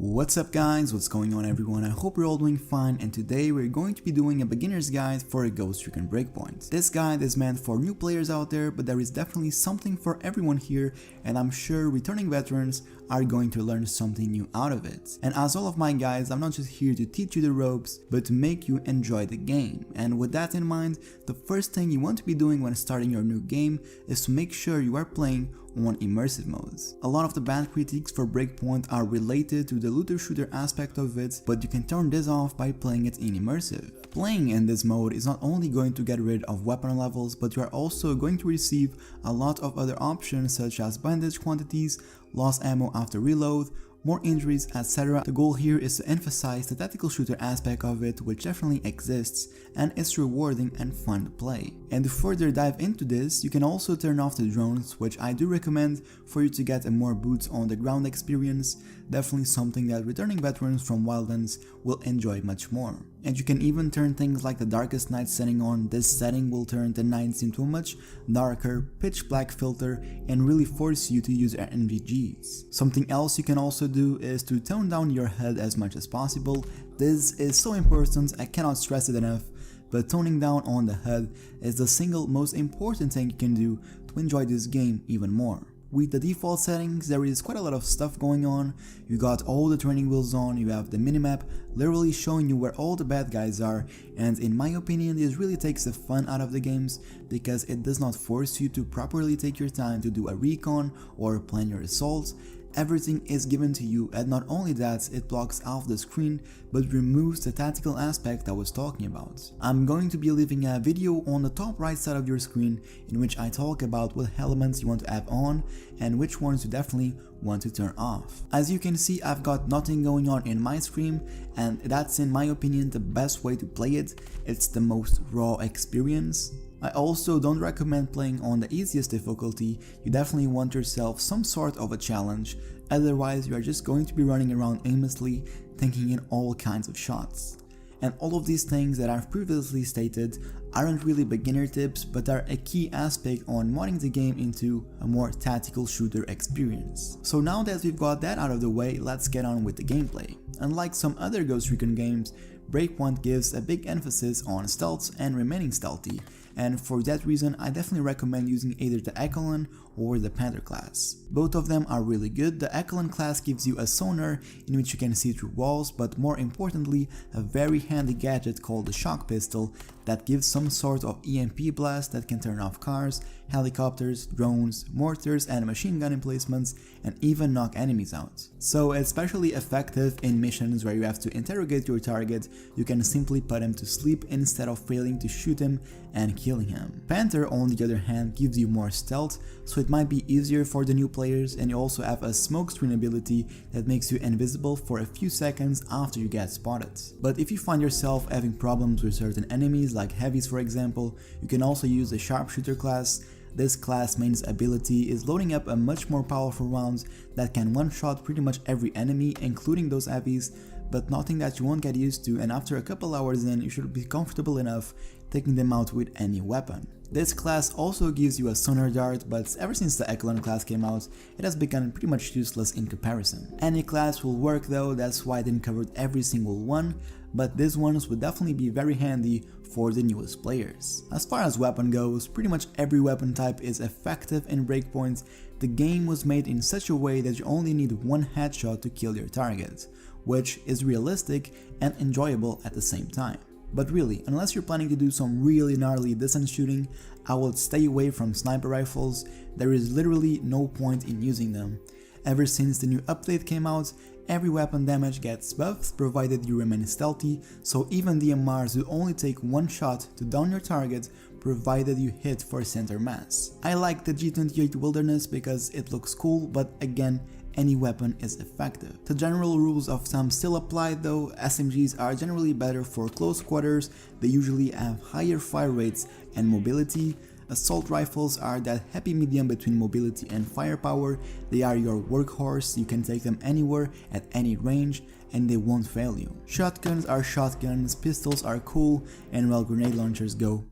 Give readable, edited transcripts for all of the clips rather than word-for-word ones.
What's up guys, what's going on everyone, I hope you're all doing fine, and today we're going to be doing a beginner's guide for a Ghost Recon Breakpoint. This guide is meant for new players out there, but there is definitely something for everyone here, and I'm sure returning veterans are going to learn something new out of it. And as all of my guides, I'm not just here to teach you the ropes, but to make you enjoy the game. And with that in mind, the first thing you want to be doing when starting your new game is to make sure you are playing on immersive modes. A lot of the bad critiques for Breakpoint are related to the looter shooter aspect of it, but you can turn this off by playing it in immersive. Playing in this mode is not only going to get rid of weapon levels, but you are also going to receive a lot of other options such as bandage quantities, lost ammo after reload, more injuries, etc. The goal here is to emphasize the tactical shooter aspect of it, which definitely exists and is rewarding and fun to play. And to further dive into this, you can also turn off the drones, which I do recommend for you to get a more boots on the ground experience, definitely something that returning veterans from Wildlands will enjoy much more. And you can even turn things like the darkest night setting on. This setting will turn the nights into a much darker, pitch black filter and really force you to use your NVGs. Something else you can also do is to tone down your HUD as much as possible. This is so important, I cannot stress it enough, but toning down on the HUD is the single most important thing you can do to enjoy this game even more. With the default settings, there is quite a lot of stuff going on. You got all the training wheels on, you have the minimap literally showing you where all the bad guys are, and in my opinion this really takes the fun out of the games because it does not force you to properly take your time to do a recon or plan your assaults. Everything is given to you, and not only that, it blocks off the screen but removes the tactical aspect I was talking about. I'm going to be leaving a video on the top right side of your screen in which I talk about what elements you want to have on and which ones you definitely want to turn off. As you can see, I've got nothing going on in my stream, and that's in my opinion the best way to play it. It's the most raw experience. I also don't recommend playing on the easiest difficulty. You definitely want yourself some sort of a challenge, otherwise you are just going to be running around aimlessly thinking in all kinds of shots. And all of these things that I've previously stated aren't really beginner tips, but are a key aspect on modding the game into a more tactical shooter experience. So now that we've got that out of the way, let's get on with the gameplay. Unlike some other Ghost Recon games, Breakpoint gives a big emphasis on stealth and remaining stealthy, and for that reason I definitely recommend using either the Echelon or the Panther class. Both of them are really good. The Echelon class gives you a sonar in which you can see through walls, but more importantly a very handy gadget called the shock pistol that gives some sort of EMP blast that can turn off cars, helicopters, drones, mortars and machine gun emplacements, and even knock enemies out. So it's especially effective in missions where you have to interrogate your target. You can simply put him to sleep instead of failing to shoot him and killing him. Panther on the other hand gives you more stealth, so it might be easier for the new players, and you also have a smoke screen ability that makes you invisible for a few seconds after you get spotted. But if you find yourself having problems with certain enemies like heavies for example, you can also use the sharpshooter class. This class main's ability is loading up a much more powerful round that can one-shot pretty much every enemy, including those heavies, but nothing that you won't get used to, and after a couple hours in you should be comfortable enough taking them out with any weapon. This class also gives you a sonar dart, but ever since the Echelon class came out, it has become pretty much useless in comparison. Any class will work though, that's why I didn't cover every single one, but these ones would definitely be very handy for the newest players. As far as weapon goes, pretty much every weapon type is effective in Breakpoint. The game was made in such a way that you only need one headshot to kill your target, which is realistic and enjoyable at the same time. But really, unless you're planning to do some really gnarly distance shooting, I would stay away from sniper rifles. There is literally no point in using them. Ever since the new update came out, every weapon damage gets buffed provided you remain stealthy, so even DMRs will only take one shot to down your target provided you hit for center mass. I like the G28 Wilderness because it looks cool, but again, any weapon is effective. The general rules of thumb still apply though. SMGs are generally better for close quarters, they usually have higher fire rates and mobility. Assault rifles are that happy medium between mobility and firepower. They are your workhorse, you can take them anywhere at any range and they won't fail you. Shotguns are shotguns, pistols are cool, and well, grenade launchers go.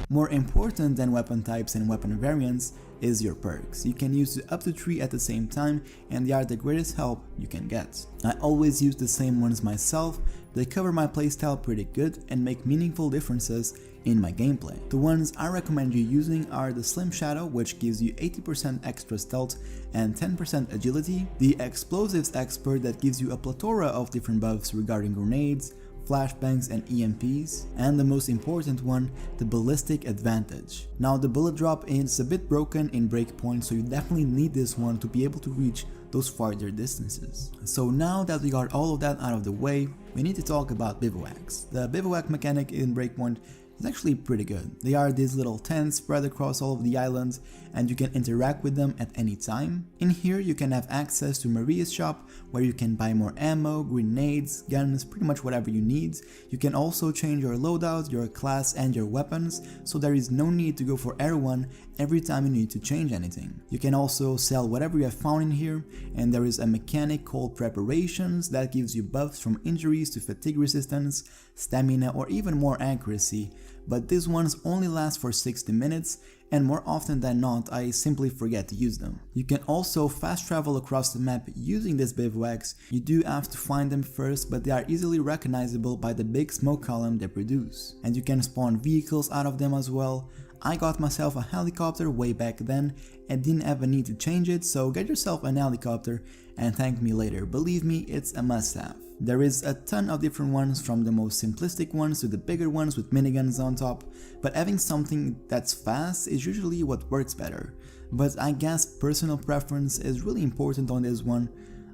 More important than weapon types and weapon variants is your perks. You can use up to 3 at the same time, and they are the greatest help you can get. I always use the same ones myself. They cover my playstyle pretty good and make meaningful differences in my gameplay. The ones I recommend you using are the Slim Shadow, which gives you 80% extra stealth and 10% agility, the Explosives Expert that gives you a plethora of different buffs regarding grenades, flashbangs and EMPs, and the most important one, the Ballistic Advantage. Now the bullet drop is a bit broken in Breakpoint, so you definitely need this one to be able to reach those farther distances. So now that we got all of that out of the way, we need to talk about bivouacs. The bivouac mechanic in Breakpoint is actually pretty good. They are these little tents spread across all of the islands, and you can interact with them at any time. In here you can have access to Maria's shop, where you can buy more ammo, grenades, guns, pretty much whatever you need. You can also change your loadout, your class and your weapons, so there is no need to go for R1 every time you need to change anything. You can also sell whatever you have found in here, and there is a mechanic called preparations that gives you buffs from injuries to fatigue resistance, stamina or even more accuracy, but these ones only last for 60 minutes, and more often than not I simply forget to use them. You can also fast travel across the map using these bivouacs. You do have to find them first, but they are easily recognizable by the big smoke column they produce. And you can spawn vehicles out of them as well. I got myself a helicopter way back then and didn't ever need to change it, so get yourself an helicopter and thank me later. Believe me, it's a must-have. There is a ton of different ones, from the most simplistic ones to the bigger ones with miniguns on top, but having something that's fast is usually what works better. But I guess personal preference is really important on this one.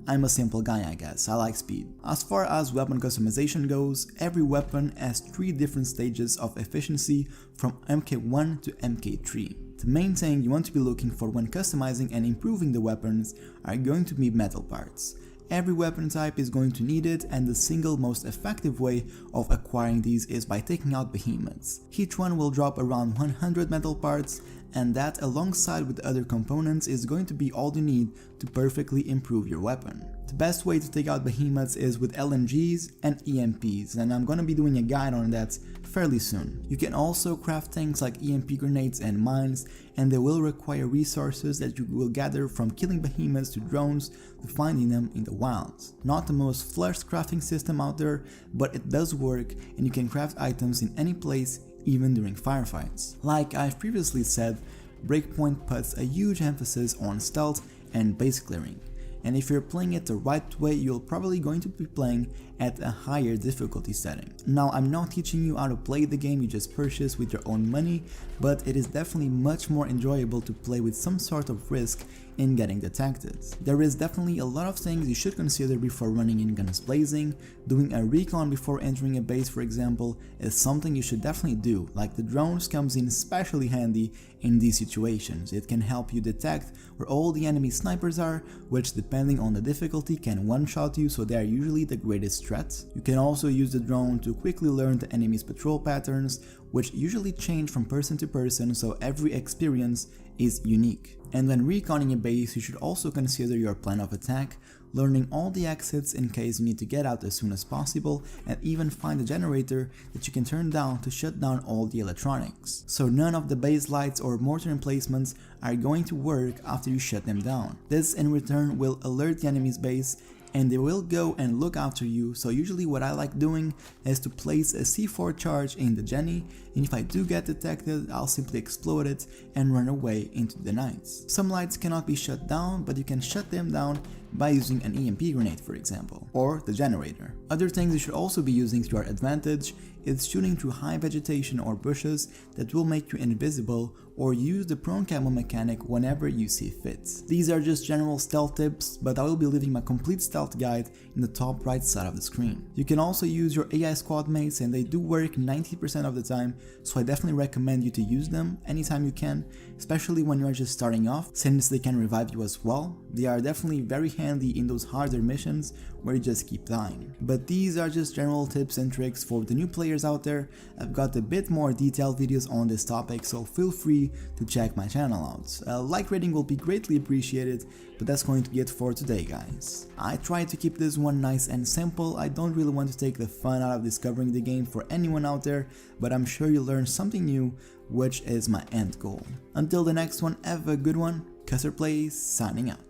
I'm a simple guy, I guess. I like speed. As far as weapon customization goes, every weapon has 3 different stages of efficiency from MK1 to MK3. The main thing you want to be looking for when customizing and improving the weapons are going to be metal parts. Every weapon type is going to need it, and the single most effective way of acquiring these is by taking out behemoths. Each one will drop around 100 metal parts, and that alongside with other components is going to be all you need to perfectly improve your weapon. The best way to take out behemoths is with LMGs and EMPs, and I'm gonna be doing a guide on that fairly soon. You can also craft things like EMP grenades and mines, and they will require resources that you will gather from killing behemoths to drones to finding them in the wilds. Not the most fleshed crafting system out there, but it does work, and you can craft items in any place, even during firefights. Like I've previously said, Breakpoint puts a huge emphasis on stealth and base clearing, and if you're playing it the right way, you're probably going to be playing at a higher difficulty setting. Now, I'm not teaching you how to play the game you just purchased with your own money, but it is definitely much more enjoyable to play with some sort of risk in getting detected. There is definitely a lot of things you should consider before running in guns blazing. Doing a recon before entering a base, for example, is something you should definitely do. Like, the drones comes in especially handy in these situations. It can help you detect where all the enemy snipers are, which depending on the difficulty can one-shot you, so they are usually the greatest threat. You can also use the drone to quickly learn the enemy's patrol patterns, which usually change from person to person, so every experience is unique. And when reconning a base, you should also consider your plan of attack, learning all the exits in case you need to get out as soon as possible, and even find a generator that you can turn down to shut down all the electronics. So none of the base lights or mortar emplacements are going to work after you shut them down. This in return will alert the enemy's base, and they will go and look after you. So usually what I like doing is to place a C4 charge in the Jenny, and if I do get detected, I'll simply explode it and run away into the night. Some lights cannot be shut down, but you can shut them down by using an EMP grenade, for example, or the generator. Other things you should also be using to your advantage is shooting through high vegetation or bushes that will make you invisible, or use the prone camo mechanic whenever you see fit. These are just general stealth tips, but I will be leaving my complete stealth guide in the top right side of the screen. You can also use your AI squad mates, and they do work 90% of the time, so I definitely recommend you to use them anytime you can, especially when you're just starting off, since they can revive you as well. They are definitely very handy in those harder missions where you just keep dying. But these are just general tips and tricks for the new players out there. I've got a bit more detailed videos on this topic, so feel free to check my channel out. A like rating will be greatly appreciated, but that's going to be it for today, guys. I tried to keep this one nice and simple. I don't really want to take the fun out of discovering the game for anyone out there, but I'm sure you'll learn something new, which is my end goal. Until the next one, have a good one. CUSTERPLAYS signing out.